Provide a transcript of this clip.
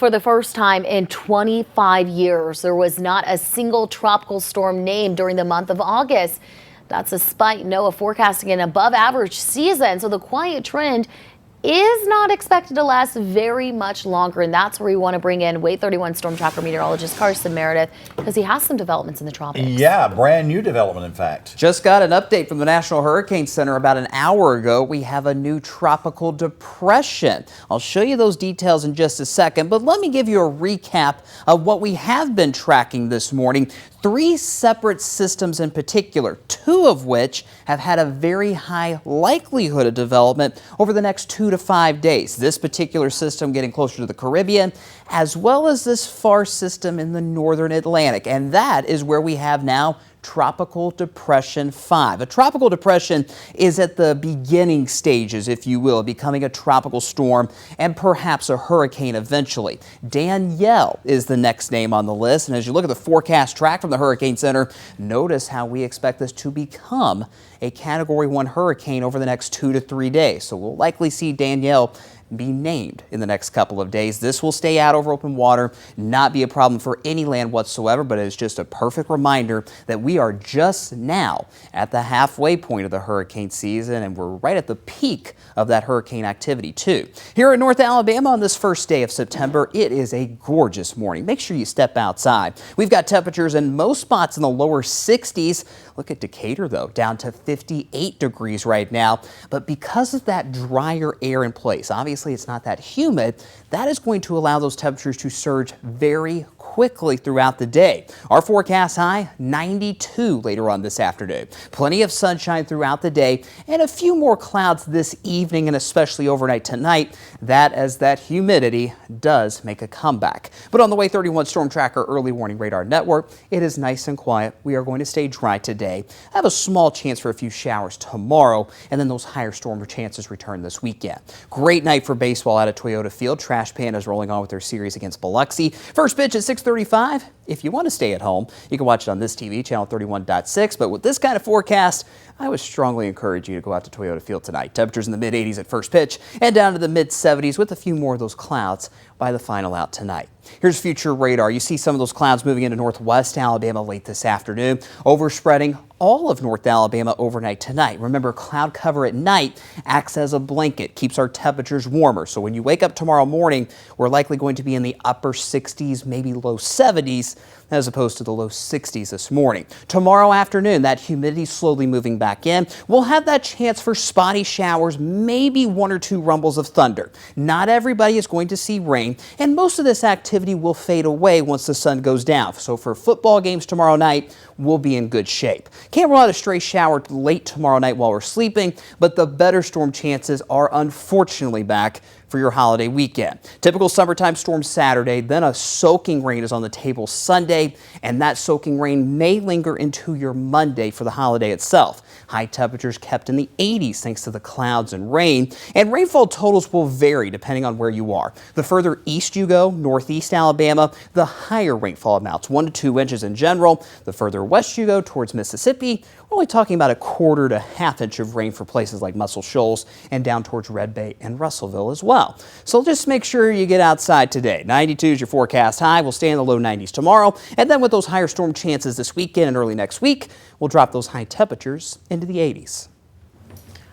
For the first time in 25 years, there was not a single tropical storm named during the month of August. That's despite NOAA forecasting an above average season. So the quiet trend is not expected to last very much longer. And that's where we want to bring in WATE 31 storm tracker meteorologist Carson Meredith, because he has some developments in the tropics. Yeah, brand new development, in fact. Just got an update from the National Hurricane Center about an hour ago. We have a new tropical depression. I'll show you those details in just a second, but let me give you a recap of what we have been tracking this morning. 3 separate systems in particular, 2 of which have had a very high likelihood of development over the next 2 to 5 days. This particular system getting closer to the Caribbean, as well as this far system in the northern Atlantic. And that is where we have now Tropical Depression 5. A tropical depression is at the beginning stages, if you will, of becoming a tropical storm and perhaps a hurricane eventually. Danielle is the next name on the list. And as you look at the forecast track from the Hurricane Center, notice how we expect this to become a Category 1 hurricane over the next 2 to 3 days. So we'll likely see Danielle be named in the next couple of days. This will stay out over open water, not be a problem for any land whatsoever, but it's just a perfect reminder that we are just now at the halfway point of the hurricane season, and we're right at the peak of that hurricane activity too. Here in North Alabama on this first day of September, it is a gorgeous morning. Make sure you step outside. We've got temperatures in most spots in the lower 60s. Look at Decatur though, down to 58 degrees right now. But because of that drier air in place, obviously it's not that humid, that is going to allow those temperatures to surge very quickly throughout the day. Our forecast high, 92 later on this afternoon. Plenty of sunshine throughout the day and a few more clouds this evening and especially overnight tonight. That as that humidity does make a comeback. But on the WATE 31 Storm Tracker Early Warning Radar Network, it is nice and quiet. We are going to stay dry today. I have a small chance for a few showers tomorrow, and then those higher storm chances return this weekend. Great night for baseball out at Toyota Field. Trash Pandas rolling on with their series against Biloxi. First pitch at 6:35. If you want to stay at home, you can watch it on this TV, channel 31.6. But with this kind of forecast, I would strongly encourage you to go out to Toyota Field tonight. Temperatures in the mid-80s at first pitch and down to the mid-70s with a few more of those clouds by the final out tonight. Here's future radar. You see some of those clouds moving into northwest Alabama late this afternoon, overspreading all of North Alabama overnight tonight. Remember, cloud cover at night acts as a blanket, keeps our temperatures warmer. So when you wake up tomorrow morning, we're likely going to be in the upper 60s, maybe low 70s, as opposed to the low 60s this morning. Tomorrow afternoon, that humidity slowly moving back in. We'll have that chance for spotty showers, maybe 1 or 2 rumbles of thunder. Not everybody is going to see rain, and most of this activity will fade away once the sun goes down. So for football games tomorrow night, we'll be in good shape. Can't rule out a stray shower late tomorrow night while we're sleeping, but the better storm chances are unfortunately back for your holiday weekend. Typical summertime storm Saturday, then a soaking rain is on the table Sunday, and that soaking rain may linger into your Monday for the holiday itself. High temperatures kept in the 80s thanks to the clouds and rain, and rainfall totals will vary depending on where you are. The further east you go, northeast Alabama, the higher rainfall amounts, 1 to 2 inches in general. The further west you go towards Mississippi, we're only talking about a 1/4 to 1/2 inch of rain for places like Muscle Shoals and down towards Red Bay and Russellville as well. So just make sure you get outside today. 92 is your forecast high. We'll stay in the low 90s tomorrow. And then with those higher storm chances this weekend and early next week, we'll drop those high temperatures into the 80s.